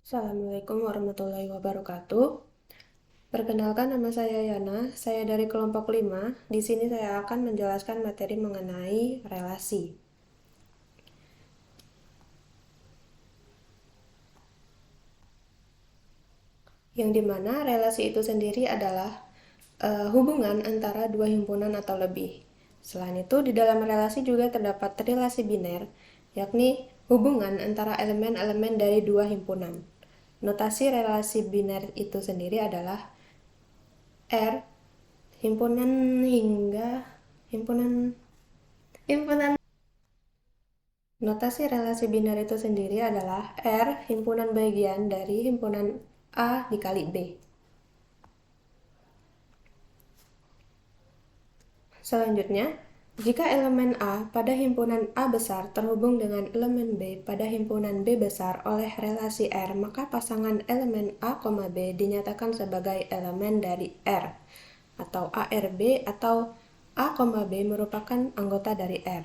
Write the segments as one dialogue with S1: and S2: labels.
S1: Assalamualaikum warahmatullahi wabarakatuh. Perkenalkan, nama saya Yana. Saya dari kelompok 5. Di sini saya akan menjelaskan materi mengenai relasi. Yang dimana relasi itu sendiri adalah hubungan antara dua himpunan atau lebih. Selain itu, di dalam relasi juga terdapat relasi biner, yakni hubungan antara elemen-elemen dari dua himpunan. Notasi relasi biner itu sendiri adalah R himpunan hingga himpunan himpunan Notasi relasi biner itu sendiri adalah R himpunan bagian dari himpunan A dikali B. Selanjutnya, jika elemen A pada himpunan A besar terhubung dengan elemen B pada himpunan B besar oleh relasi R, maka pasangan elemen A, B dinyatakan sebagai elemen dari R, atau ARB, atau A, B merupakan anggota dari R.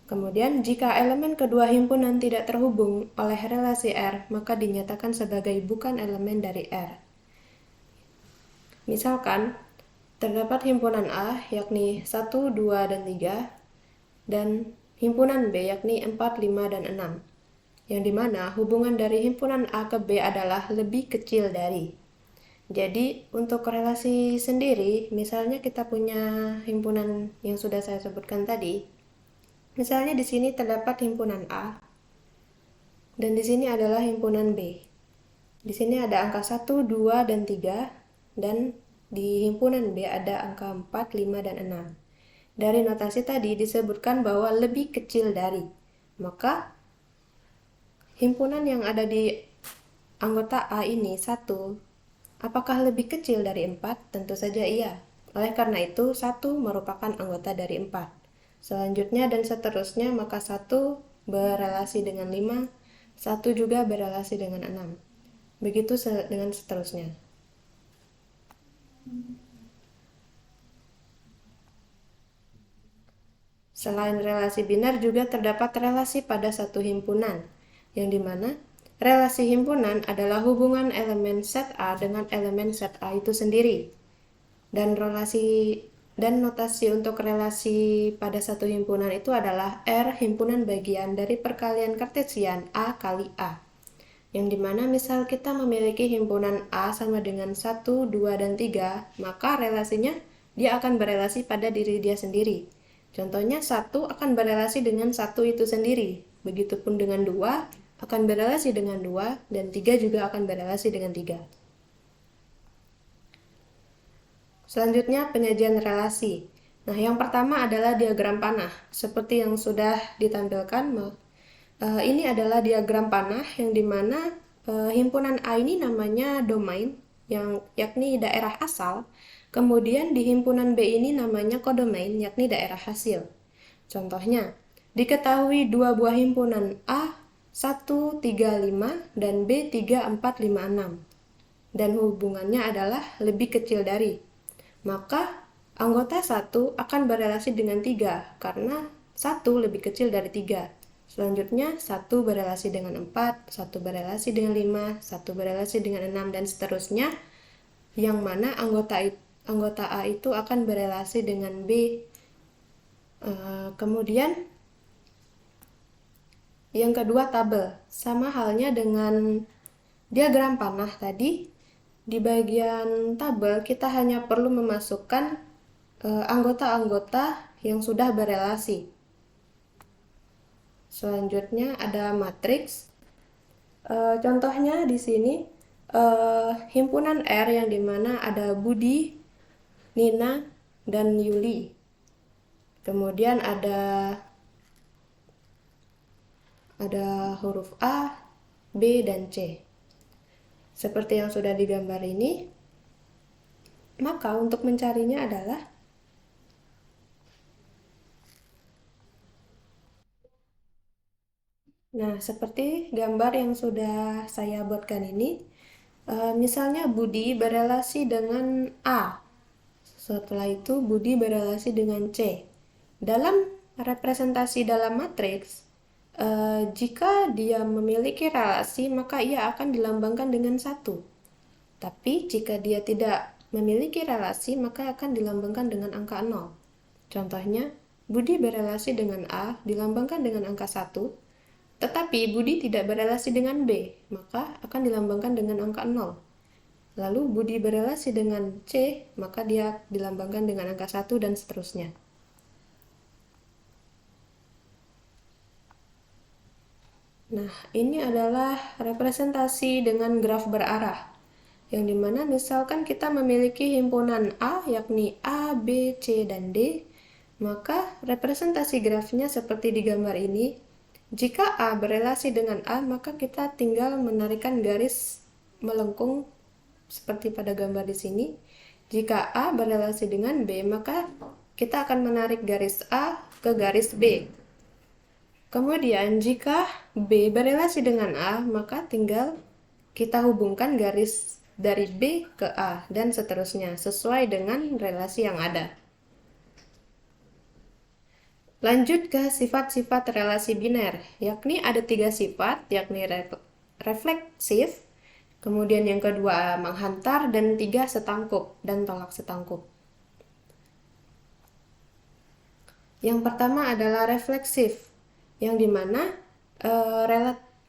S1: Kemudian, jika elemen kedua himpunan tidak terhubung oleh relasi R, maka dinyatakan sebagai bukan elemen dari R. Misalkan, terdapat himpunan A yakni 1, 2, dan 3, dan himpunan B yakni 4, 5, dan 6, yang dimana hubungan dari himpunan A ke B adalah lebih kecil dari. Jadi, untuk relasi sendiri, misalnya kita punya himpunan yang sudah saya sebutkan tadi. Misalnya di sini terdapat himpunan A, dan di sini adalah himpunan B. Di sini ada angka 1, 2, dan 3, dan di himpunan B ada angka 4, 5, dan 6. Dari notasi tadi disebutkan bahwa lebih kecil dari. Maka, himpunan yang ada di anggota A ini 1, apakah lebih kecil dari 4? Tentu saja iya. Oleh karena itu, 1 merupakan anggota dari 4. Selanjutnya dan seterusnya, maka 1 berelasi dengan 5, 1 juga berelasi dengan 6. Begitu dengan seterusnya. Selain relasi biner juga terdapat relasi pada satu himpunan, yang dimana relasi himpunan adalah hubungan elemen set A dengan elemen set A itu sendiri. Dan notasi untuk relasi pada satu himpunan itu adalah R himpunan bagian dari perkalian kartesian A kali A. Yang dimana misal kita memiliki himpunan A sama dengan 1, 2, dan 3, maka relasinya dia akan berelasi pada diri dia sendiri. Contohnya 1 akan berelasi dengan 1 itu sendiri. Begitupun dengan 2 akan berelasi dengan 2, dan 3 juga akan berelasi dengan 3. Selanjutnya, penyajian relasi. Nah, yang pertama adalah diagram panah. Seperti yang sudah ditampilkan, ini adalah diagram panah yang dimana himpunan A ini namanya domain, yakni daerah asal. Kemudian di himpunan B ini namanya kodomain, yakni daerah hasil. Contohnya, diketahui dua buah himpunan A 1, 3, 5 dan B 3, 4, 5, 6. Dan hubungannya adalah lebih kecil dari. Maka anggota 1 akan berelasi dengan 3 karena 1 lebih kecil dari 3. Selanjutnya 1 berelasi dengan 4, 1 berelasi dengan 5, 1 berelasi dengan 6, dan seterusnya, yang mana anggota A itu akan berelasi dengan B. Kemudian yang kedua, tabel. Sama halnya dengan diagram panah tadi, di bagian tabel kita hanya perlu memasukkan anggota-anggota yang sudah berelasi. Selanjutnya ada matriks. Contohnya di sini himpunan R yang dimana ada Budi, Nina, dan Yuli. Kemudian ada huruf A, B, dan C. Seperti yang sudah digambar ini, maka untuk mencarinya adalah seperti gambar yang sudah saya buatkan ini. Misalnya Budi berelasi dengan A. Setelah itu Budi berelasi dengan C. Dalam representasi dalam matriks, Jika dia memiliki relasi, maka ia akan dilambangkan dengan 1. Tapi jika dia tidak memiliki relasi, maka akan dilambangkan dengan angka 0. Contohnya, Budi berelasi dengan A dilambangkan dengan angka 1, tetapi Budi tidak berelasi dengan B, maka akan dilambangkan dengan angka 0. Lalu Budi berelasi dengan C, maka dia dilambangkan dengan angka 1 dan seterusnya. Nah, ini adalah representasi dengan graf berarah, yang dimana misalkan kita memiliki himpunan A, yakni A, B, C, dan D, maka representasi grafnya seperti di gambar ini. Jika A berelasi dengan A, maka kita tinggal menarikkan garis melengkung seperti pada gambar di sini. Jika A berelasi dengan B, maka kita akan menarik garis A ke garis B. Kemudian jika B berelasi dengan A, maka tinggal kita hubungkan garis dari B ke A dan seterusnya sesuai dengan relasi yang ada. Lanjut ke sifat-sifat relasi biner, yakni ada 3 sifat, yakni refleksif, kemudian yang kedua menghantar, dan 3 setangkup dan tolak setangkup. Yang pertama adalah refleksif, yang dimana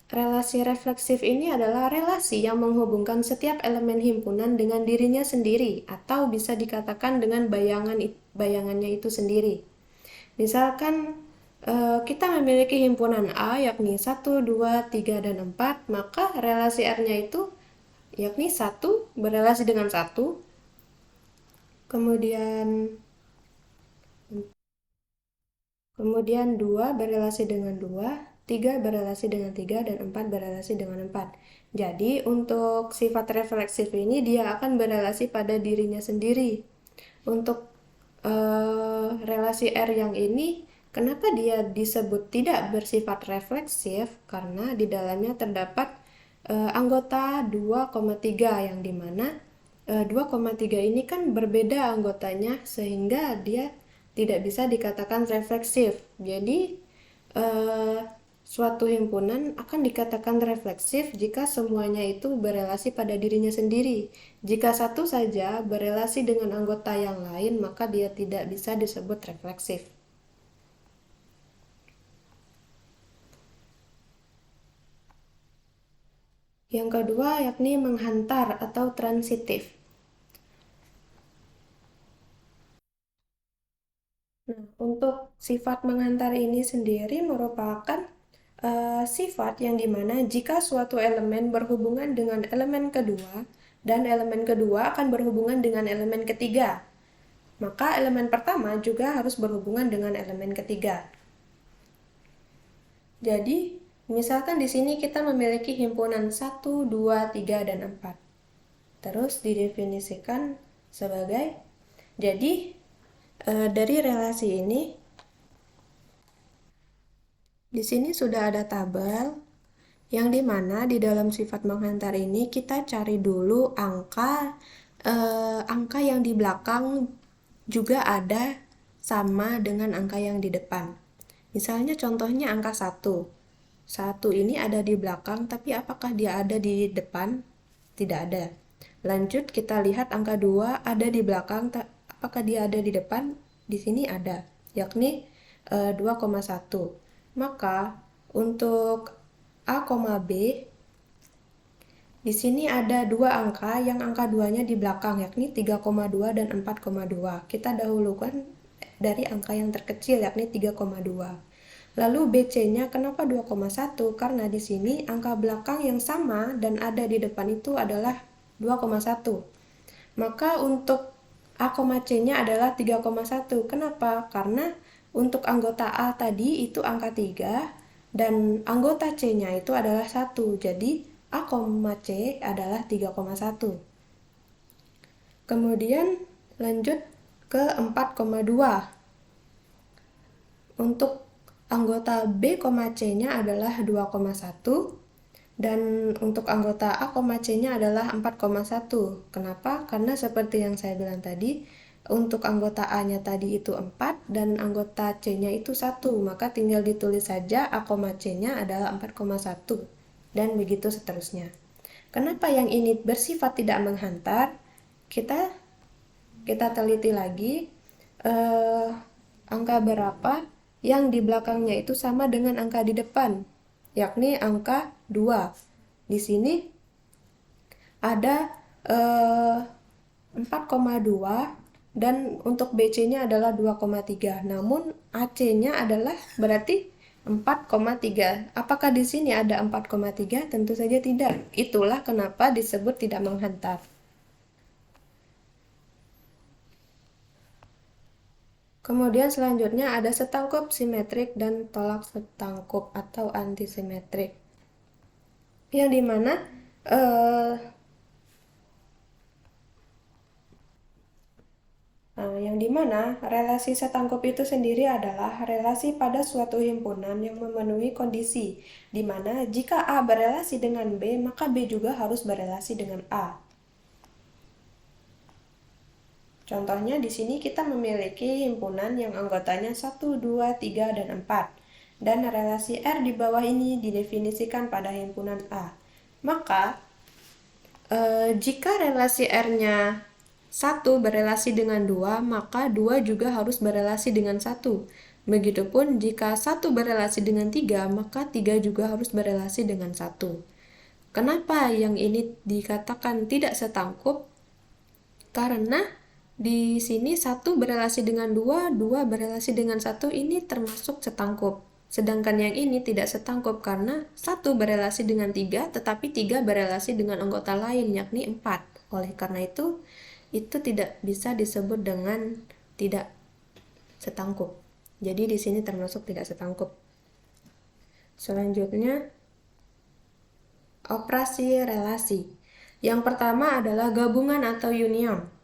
S1: relasi refleksif ini adalah relasi yang menghubungkan setiap elemen himpunan dengan dirinya sendiri, atau bisa dikatakan dengan bayangannya itu sendiri. Misalkan kita memiliki himpunan A yakni 1, 2, 3, dan 4, maka relasi R-nya itu yakni 1 berelasi dengan 1, kemudian 2 berelasi dengan 2, 3 berelasi dengan 3, dan 4 berelasi dengan 4. Jadi untuk sifat refleksif ini dia akan berelasi pada dirinya sendiri. Untuk relasi R yang ini, kenapa dia disebut tidak bersifat refleksif? Karena di dalamnya terdapat anggota 2,3, yang dimana 2,3 ini kan berbeda anggotanya, sehingga dia tidak bisa dikatakan refleksif. Jadi suatu himpunan akan dikatakan refleksif jika semuanya itu berelasi pada dirinya sendiri. Jika satu saja berelasi dengan anggota yang lain, maka dia tidak bisa disebut refleksif. Yang kedua yakni menghantar atau transitif. Nah, untuk sifat menghantar ini sendiri merupakan sifat yang dimana jika suatu elemen berhubungan dengan elemen kedua, dan elemen kedua akan berhubungan dengan elemen ketiga, maka elemen pertama juga harus berhubungan dengan elemen ketiga. Jadi, misalkan di sini kita memiliki himpunan 1, 2, 3, dan 4. Terus didefinisikan sebagai, jadi dari relasi ini, di sini sudah ada tabel yang dimana di dalam sifat menghantar ini kita cari dulu angka yang di belakang juga ada sama dengan angka yang di depan. Misalnya contohnya angka 1. 1 ini ada di belakang, tapi apakah dia ada di depan? Tidak ada. Lanjut kita lihat angka 2 ada di belakang, apakah dia ada di depan? Di sini ada, yakni 2,1. Maka untuk A, B, di sini ada 2 angka, yang angka 2-nya di belakang, yakni 3,2 dan 4,2. Kita dahulukan dari angka yang terkecil, yakni 3,2. Lalu BC-nya kenapa 2,1? Karena di sini angka belakang yang sama dan ada di depan itu adalah 2,1. Maka untuk A, C-nya adalah 3,1. Kenapa? Karena untuk anggota A tadi itu angka 3 dan anggota C-nya itu adalah 1. Jadi A, C adalah 3,1. Kemudian lanjut ke 4,2. Untuk anggota B, C-nya adalah 2,1 dan untuk anggota A, C-nya adalah 4,1. Kenapa? Karena seperti yang saya bilang tadi, untuk anggota A-nya tadi itu 4 dan anggota C-nya itu 1, maka tinggal ditulis saja A, C-nya adalah 4,1 dan begitu seterusnya. Kenapa yang ini bersifat tidak menghantar? Kita teliti lagi angka berapa yang di belakangnya itu sama dengan angka di depan, yakni angka 2. Di sini ada 4,2 dan untuk BC-nya adalah 2,3. Namun AC-nya adalah berarti 4,3. Apakah di sini ada 4,3? Tentu saja tidak. Itulah kenapa disebut tidak menghantar. Kemudian selanjutnya ada setangkup simetrik dan tolak setangkup atau antisimetrik. Yang dimana relasi setangkup itu sendiri adalah relasi pada suatu himpunan yang memenuhi kondisi, di mana jika A berelasi dengan B, maka B juga harus berelasi dengan A. Contohnya di sini kita memiliki himpunan yang anggotanya 1, 2, 3, dan 4. Dan relasi R di bawah ini didefinisikan pada himpunan A. Maka, jika relasi R-nya 1 berelasi dengan 2, maka 2 juga harus berelasi dengan 1. Begitupun jika 1 berelasi dengan 3, maka 3 juga harus berelasi dengan 1. Kenapa yang ini dikatakan tidak setangkup? Karena di sini 1 berelasi dengan 2, 2 berelasi dengan 1 ini termasuk setangkup. Sedangkan yang ini tidak setangkup karena 1 berelasi dengan 3, tetapi 3 berelasi dengan anggota lain, yakni 4. Oleh karena itu tidak bisa disebut dengan tidak setangkup. Jadi di sini termasuk tidak setangkup. Selanjutnya, operasi relasi. Yang pertama adalah gabungan atau union.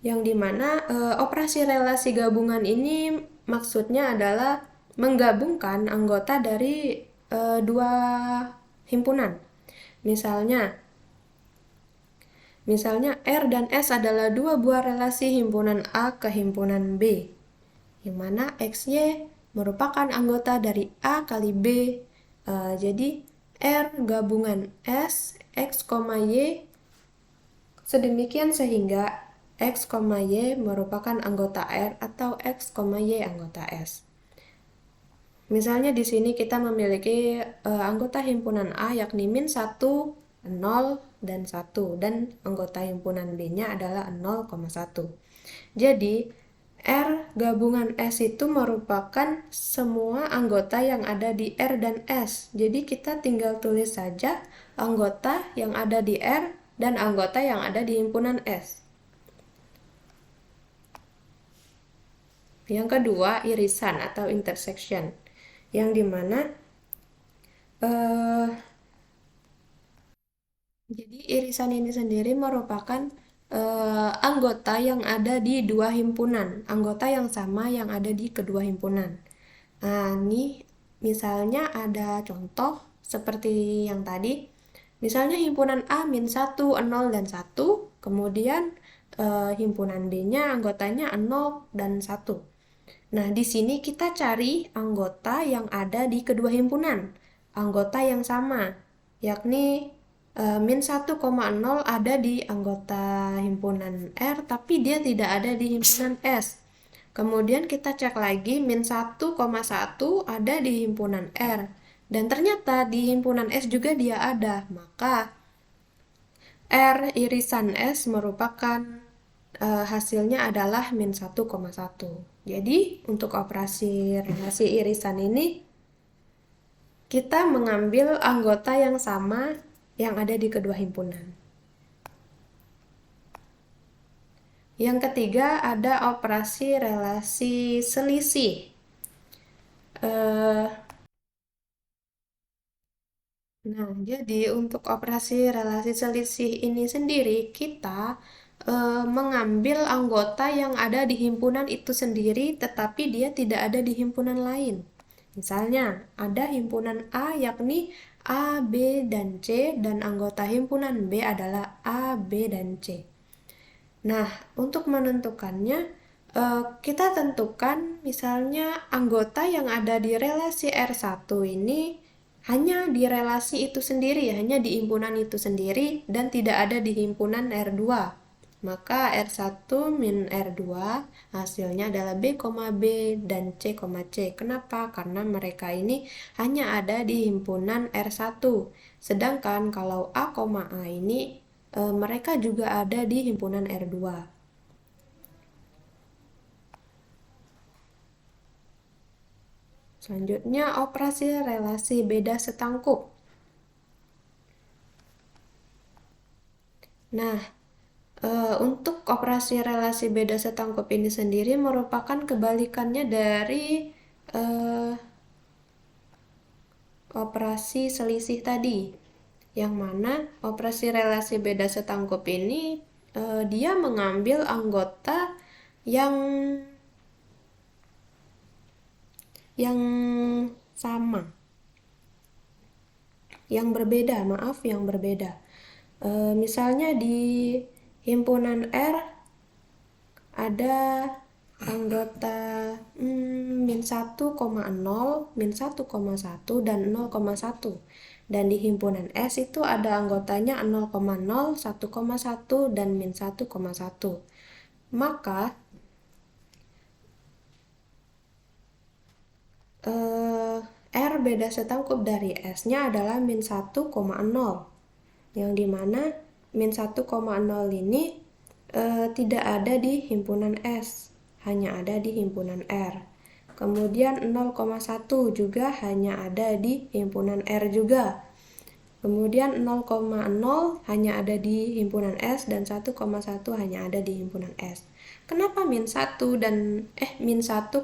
S1: Yang dimana operasi relasi gabungan ini maksudnya adalah menggabungkan anggota dari dua himpunan. Misalnya R dan S adalah dua buah relasi himpunan A ke himpunan B, yang mana XY merupakan anggota dari A kali B. Jadi R gabungan S, X, Y, sedemikian sehingga X, Y merupakan anggota R atau X, Y anggota S. Misalnya di sini kita memiliki anggota himpunan A yakni min 1, 0, dan 1, dan anggota himpunan B-nya adalah 0,1. Jadi R gabungan S itu merupakan semua anggota yang ada di R dan S. Jadi kita tinggal tulis saja anggota yang ada di R dan anggota yang ada di himpunan S. Yang kedua, irisan atau intersection, yang dimana jadi irisan ini sendiri merupakan anggota yang ada di dua himpunan, anggota yang sama yang ada di kedua himpunan. Nah, ini misalnya ada contoh seperti yang tadi. Misalnya himpunan A min 1, 0, dan 1, kemudian himpunan B-nya anggotanya 0 dan 1. Nah, di sini kita cari anggota yang ada di kedua himpunan, anggota yang sama, yakni min 1,0 ada di anggota himpunan R, tapi dia tidak ada di himpunan S. Kemudian kita cek lagi min 1,1 ada di himpunan R, dan ternyata di himpunan S juga dia ada. Maka R irisan S merupakan hasilnya adalah min 1,1. Jadi untuk operasi relasi irisan ini kita mengambil anggota yang sama yang ada di kedua himpunan. Yang ketiga ada operasi relasi selisih. Nah, jadi untuk operasi relasi selisih ini sendiri kita mengambil anggota yang ada di himpunan itu sendiri, tetapi dia tidak ada di himpunan lain. Misalnya, ada himpunan A yakni A, B, dan C, dan anggota himpunan B adalah A, B, dan C. Nah, untuk menentukannya, kita tentukan misalnya anggota yang ada di relasi R1 ini hanya di relasi itu sendiri, hanya di himpunan itu sendiri dan tidak ada di himpunan R2. Maka R1 min R2 hasilnya adalah B, B dan C, C. Kenapa? Karena mereka ini hanya ada di himpunan R1. Sedangkan kalau A, A ini mereka juga ada di himpunan R2. Selanjutnya, operasi relasi beda setangkup. Nah, untuk operasi relasi beda setangkup ini sendiri merupakan kebalikannya dari operasi selisih tadi, yang mana operasi relasi beda setangkup ini dia mengambil anggota yang sama, yang berbeda, yang berbeda. Misalnya di himpunan R ada anggota min 1,0, min 1,1 dan 0,1. Dan di himpunan S itu ada anggotanya 0,0, 1,1 dan min 1,1. Maka R beda setangkup dari S-nya adalah min 1,0, yang dimana min 1,0 ini tidak ada di himpunan S, hanya ada di himpunan R. Kemudian 0,1 juga hanya ada di himpunan R juga. Kemudian 0,0 hanya ada di himpunan S dan 1,1 hanya ada di himpunan S. Kenapa min 1 dan min 1,1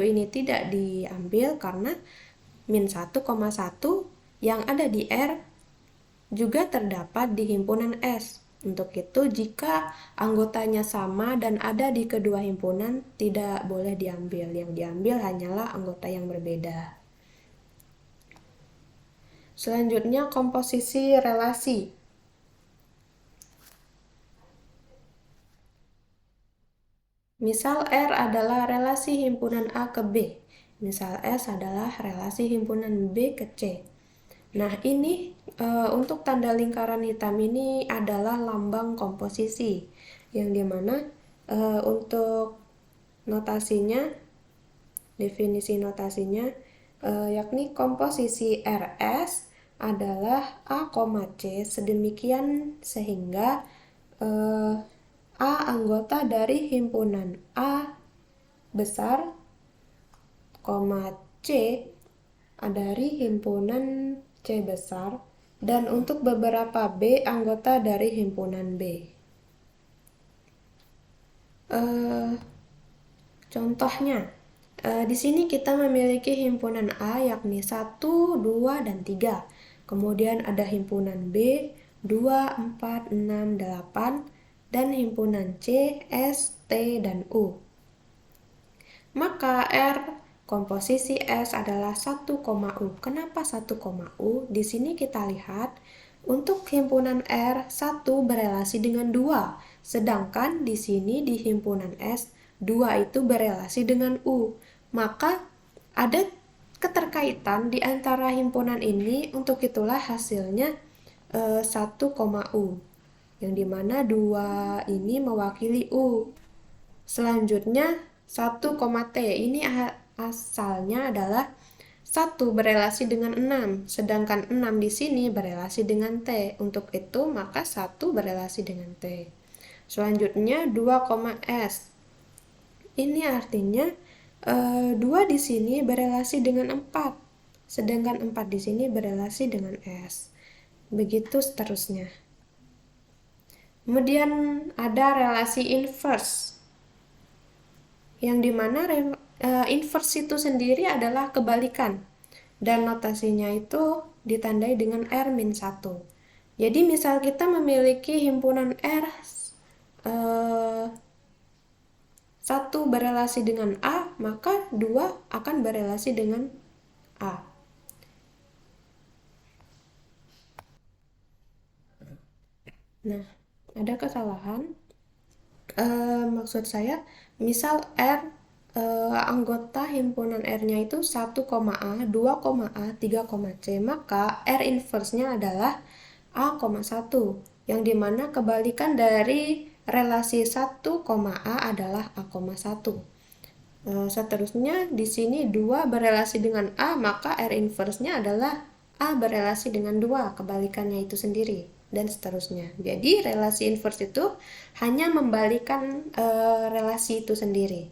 S1: ini tidak diambil? Karena min 1,1 yang ada di R juga terdapat di himpunan S. Untuk itu, jika anggotanya sama dan ada di kedua himpunan, tidak boleh diambil. Yang diambil hanyalah anggota yang berbeda. Selanjutnya, komposisi relasi. Misal R adalah relasi himpunan A ke B. Misal S adalah relasi himpunan B ke C. Nah, ini untuk tanda lingkaran hitam ini adalah lambang komposisi, yang dimana untuk notasinya, definisi notasinya, yakni komposisi RS adalah A, C sedemikian sehingga A anggota dari himpunan A besar, C dari himpunan C besar, dan untuk beberapa B anggota dari himpunan B. Contohnya, di sini kita memiliki himpunan A yakni 1, 2, dan 3. Kemudian ada himpunan B 2, 4, 6, 8, dan himpunan C, S, T, dan U. Maka R komposisi S adalah 1,U. Kenapa 1,U? Di sini kita lihat untuk himpunan R 1 berelasi dengan 2, sedangkan di sini di himpunan S 2 itu berelasi dengan U. Maka ada keterkaitan di antara himpunan ini, untuk itulah hasilnya 1,U, yang dimana 2 ini mewakili U. Selanjutnya 1, T ini asalnya adalah 1 berelasi dengan 6, sedangkan 6 di sini berelasi dengan T. Untuk itu maka 1 berelasi dengan T. Selanjutnya 2, S. Ini artinya 2 di sini berelasi dengan 4, sedangkan 4 di sini berelasi dengan S. Begitu seterusnya. Kemudian ada relasi inverse, yang dimana inverse itu sendiri adalah kebalikan, dan notasinya itu ditandai dengan R-1. Jadi misal kita memiliki himpunan R 1 berelasi dengan A, maka 2 akan berelasi dengan A. Nah, ada kesalahan. Maksud saya, misal R, anggota himpunan R-nya itu 1, A, 2, A, 3, C, maka R inverse-nya adalah A,1, yang dimana kebalikan dari relasi 1, A adalah A,1. Seterusnya di sini 2 berelasi dengan A, maka R inverse-nya adalah A berelasi dengan 2, kebalikannya itu sendiri, dan seterusnya. Jadi relasi inverse itu hanya membalikan relasi itu sendiri.